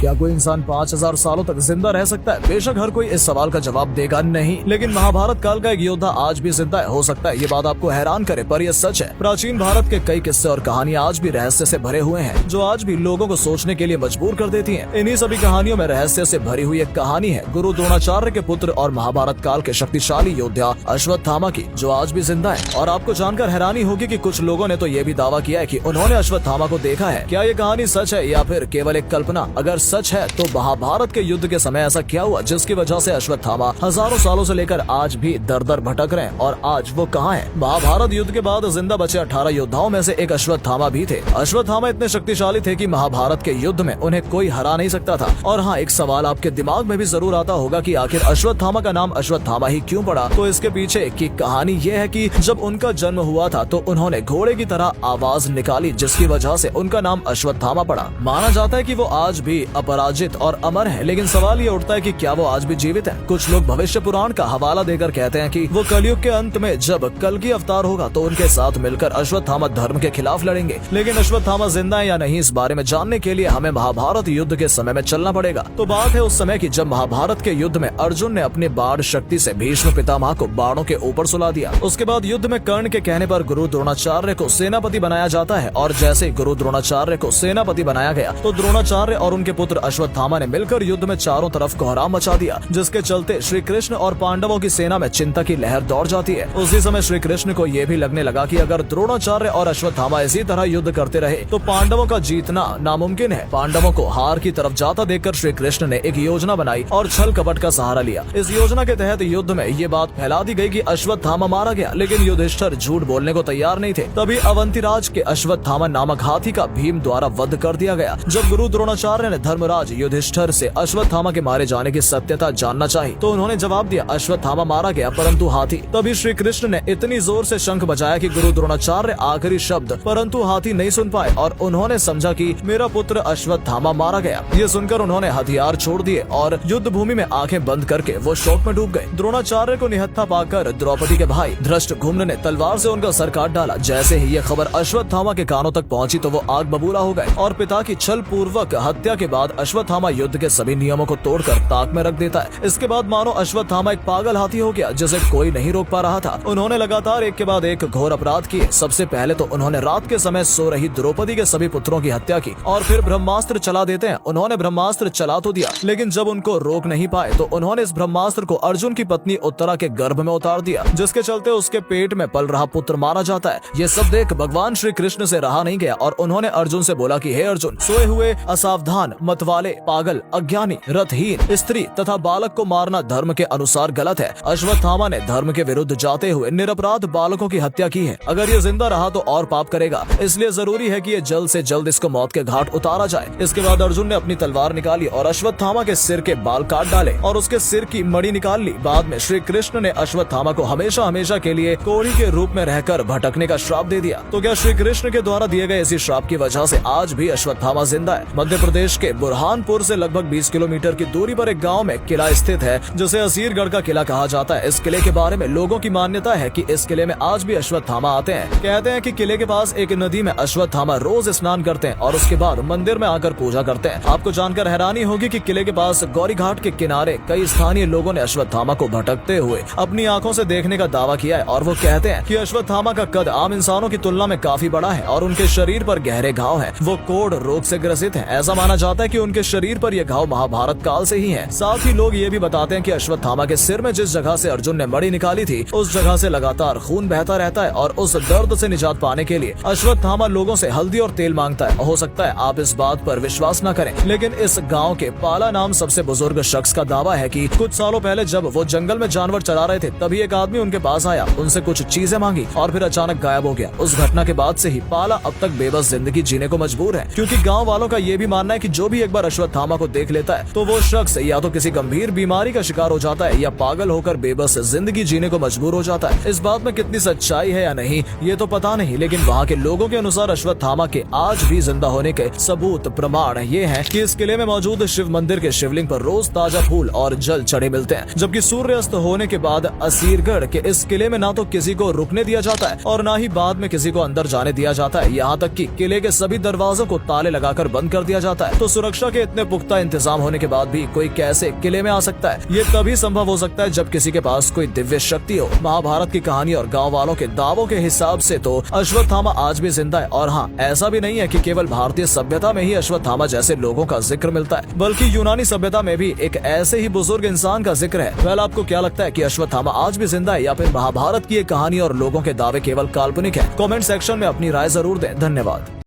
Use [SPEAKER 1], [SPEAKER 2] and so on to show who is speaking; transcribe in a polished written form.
[SPEAKER 1] क्या कोई इंसान 5000 सालों तक जिंदा रह सकता है? बेशक हर कोई इस सवाल का जवाब देगा नहीं, लेकिन महाभारत काल का एक योद्धा आज भी जिंदा है। हो सकता है ये बात आपको हैरान करे, पर यह सच है। प्राचीन भारत के कई किस्से और कहानियां आज भी रहस्य से भरे हुए हैं, जो आज भी लोगों को सोचने के लिए मजबूर कर देती हैं। इन्हीं सभी कहानियों में रहस्य से भरी हुई एक कहानी है गुरु द्रोणाचार्य के पुत्र और महाभारत काल के शक्तिशाली योद्धा अश्वत्थामा की, जो आज भी जिंदा है। और आपको जानकर हैरानी होगी कि कुछ लोगों ने तो ये भी दावा किया है कि उन्होंने अश्वत्थामा को देखा है। क्या ये कहानी सच है या फिर केवल एक कल्पना? अगर सच है तो महाभारत के युद्ध के समय ऐसा क्या हुआ जिसकी वजह से अश्वत्थामा हजारों सालों से लेकर आज भी दर दर भटक रहे हैं, और आज वो कहाँ है? महाभारत युद्ध के बाद जिंदा बचे 18 योद्धाओं में से एक अश्वत्थामा भी थे। अश्वत्थामा इतने शक्तिशाली थे कि महाभारत के युद्ध में उन्हें कोई हरा नहीं सकता था। और हाँ, एक सवाल आपके दिमाग में भी जरूर आता होगा कि आखिर अश्वत्थामा का नाम अश्वत्थामा ही क्यों पड़ा? तो इसके पीछे की कहानी ये है कि जब उनका जन्म हुआ था तो उन्होंने घोड़े की तरह आवाज निकाली, जिसकी वजह से उनका नाम अश्वत्थामा पड़ा। माना जाता है कि वो आज भी अपराजित और अमर है, लेकिन सवाल ये उठता है कि क्या वो आज भी जीवित है? कुछ लोग भविष्य पुराण का हवाला देकर कहते हैं कि वो कलयुग के अंत में जब कल्कि अवतार होगा तो उनके साथ मिलकर अश्वत्थामा धर्म के खिलाफ लड़ेंगे। लेकिन अश्वत्थामा जिंदा है या नहीं, इस बारे में जानने के लिए हमें महाभारत युद्ध के समय में चलना पड़ेगा। तो बात है उस समय की जब महाभारत के युद्ध में अर्जुन ने अपनी बाण शक्ति से भीष्म पितामह को बाणों के ऊपर सुला दिया। उसके बाद युद्ध में कर्ण के कहने पर गुरु द्रोणाचार्य को सेनापति बनाया जाता है, और जैसे गुरु द्रोणाचार्य को सेनापति बनाया गया तो द्रोणाचार्य और उनके पुत्र अश्वत्थामा ने मिलकर युद्ध में चारों तरफ कोहराम मचा दिया, जिसके चलते श्री कृष्ण और पांडवों की सेना में चिंता की लहर दौड़ जाती है। उसी समय श्री कृष्ण को यह भी लगने लगा कि अगर द्रोणाचार्य और अश्वत्थामा इसी तरह युद्ध करते रहे तो पांडवों का जीतना नामुमकिन है। पांडवों को हार की तरफ जाता देखकर श्री कृष्ण ने एक योजना बनाई और छल कपट का सहारा लिया। इस योजना के तहत युद्ध में ये बात फैला दी गई कि अश्वत्थामा मारा गया, लेकिन युधिष्ठिर झूठ बोलने को तैयार नहीं थे। तभी अवंतिराज के अश्वत्थामा नामक हाथी का भीम द्वारा वध कर दिया गया। जब गुरु द्रोणाचार्य ने धर्मराज युधिष्ठिर से अश्वत्थामा के मारे जाने की सत्यता जानना चाहिए तो उन्होंने जवाब दिया, अश्वत्थामा मारा गया परंतु हाथी। तभी श्री कृष्ण ने इतनी जोर से शंख बजाया कि गुरु द्रोणाचार्य आखिरी शब्द परंतु हाथी नहीं सुन पाए, और उन्होंने समझा कि मेरा पुत्र अश्वत्थामा मारा गया। ये सुनकर उन्होंने हथियार छोड़ दिए और युद्ध भूमि में आंखें बंद करके वो शोक में डूब गए। द्रोणाचार्य को निहत्था पाकर द्रौपदी के भाई धृष्टद्युम्न ने तलवार से उनका सर काट डाला। जैसे ही ये खबर अश्वत्थामा के कानों तक पहुंची तो वो आग बबूला हो गए, और पिता की छल पूर्वक हत्या के बाद अश्वत्थामा युद्ध के सभी नियमों को तोड़कर ताक में रख देता है। इसके बाद मानो अश्वत्थामा एक पागल हाथी हो गया जिसे कोई नहीं रोक पा रहा था। उन्होंने लगातार एक के बाद एक घोर अपराध किए। सबसे पहले तो उन्होंने रात के समय सो रही द्रौपदी के सभी पुत्रों की हत्या की, और फिर ब्रह्मास्त्र चला देते हैं। उन्होंने ब्रह्मास्त्र चला तो दिया, लेकिन जब उनको रोक नहीं पाए तो उन्होंने इस ब्रह्मास्त्र को अर्जुन की पत्नी उत्तरा के गर्भ में उतार दिया, जिसके चलते उसके पेट में पल रहा पुत्र मारा जाता है। ये सब देख भगवान श्री कृष्ण से रहा नहीं गया, और उन्होंने अर्जुन से बोला कि हे अर्जुन, सोए हुए असावधान, मतवाले, पागल, अज्ञानी, रथहीन, स्त्री तथा बालक को मारना धर्म के अनुसार गलत है। अश्वत्थामा ने धर्म के विरुद्ध जाते हुए निरपराध बालकों की हत्या की है। अगर ये जिंदा रहा तो और पाप करेगा, इसलिए जरूरी है कि ये जल्द से जल्द इसको मौत के घाट उतारा जाए। इसके बाद अर्जुन ने अपनी तलवार निकाली और अश्वत्थामा के सिर के बाल काट डाले और उसके सिर की मणि निकाल ली। बाद में श्री कृष्ण ने अश्वत्थामा को हमेशा हमेशा के लिए कोढ़ी के रूप में रहकर भटकने का श्राप दे दिया। तो क्या श्री कृष्ण के द्वारा दिए गए इसी श्राप की वजह से आज भी अश्वत्थामा जिंदा है? मध्य प्रदेश के बुरहानपुर से लगभग 20 किलोमीटर की दूरी पर एक गाँव में किला स्थित है, जिसे असीरगढ़ का किला कहा जाता है। इस किले के बारे में लोगों की मान्यता है कि इस किले में आज भी अश्वत्थामा आते हैं। कहते हैं कि किले के पास एक नदी में अश्वत्थामा रोज स्नान करते हैं और उसके बाद मंदिर में आकर पूजा करते हैं। आपको जानकर हैरानी होगी कि किले के पास गौरी घाट के किनारे कई स्थानीय लोगों ने अश्वत्थामा को भटकते हुए अपनी आंखों से देखने का दावा किया है, और वो कहते हैं कि अश्वत्थामा का कद आम इंसानों की तुलना में काफी बड़ा है और उनके शरीर पर गहरे घाव हैं। वो कोढ़ रोग से ग्रसित हैं। ऐसा माना जाता है कि उनके शरीर पर ये घाव महाभारत काल से ही हैं। साथ ही लोग ये भी बताते हैं कि अश्वत्थामा के सिर में जिस जगह से अर्जुन ने मणि निकाली थी उस जगह से लगातार खून बहता रहता है, और उस दर्द से निजात पाने के लिए अश्वत्थामा लोगों से हल्दी और तेल मांगता है। हो सकता है आप इस बात पर विश्वास न करें, लेकिन इस गाँव के पाला नाम सबसे बुजुर्ग शख्स का दावा है कि कुछ सालों पहले जब वो जंगल में जानवर चरा रहे थे तभी एक आदमी उनके पास आया, उनसे कुछ चीजें मांगी और फिर अचानक गायब हो गया। उस घटना के बाद से ही पाला अब तक बेबस जिंदगी जीने को मजबूर है, क्योंकि गांव वालों का ये भी मानना है कि जो भी एक बार अश्वत्थामा को देख लेता है तो वो शख्स या तो किसी गंभीर बीमारी का शिकार हो जाता है या पागल होकर बेबस जिंदगी जीने को मजबूर हो जाता है। इस बात में कितनी सच्चाई है या नहीं ये तो पता नहीं, लेकिन वहाँ के लोगों के अनुसार अश्वत्थामा के आज भी जिंदा होने के सबूत प्रमाण ये हैं कि इस किले में मौजूद शिव मंदिर के शिवलिंग पर रोज ताजा फूल और जल चढ़े मिलते हैं, जबकि सूर्यास्त होने के बाद असीरगढ़ के इस किले में ना तो किसी को रुकने दिया जाता है और ना ही बाद में किसी को अंदर जाने दिया जाता है। यहाँ तक कि किले के सभी दरवाजों को ताले लगाकर बंद कर दिया जाता है। तो सुरक्षा के इतने पुख्ता इंतजाम होने के बाद भी कोई कैसे किले में आ सकता है? ये तभी संभव हो सकता है जब किसी के पास कोई दिव्य शक्ति हो। महाभारत की कहानी और गाँव वालों के दावों के हिसाब से तो अश्वत्थामा आज भी जिंदा है। और हाँ, ऐसा भी नहीं है कि केवल भारतीय सभ्यता में ही अश्वत्थामा जैसे लोगों का जिक्र मिलता है, बल्कि यूनानी सभ्यता में भी एक ऐसे ही बुजुर्ग इंसान का जिक्र है। वेल, आपको क्या लगता है कि अश्वत्थामा आज भी जिंदा है या फिर महाभारत की ये कहानी और लोगों के दावे केवल काल्पनिक है? कमेंट सेक्शन में अपनी राय जरूर दें। धन्यवाद।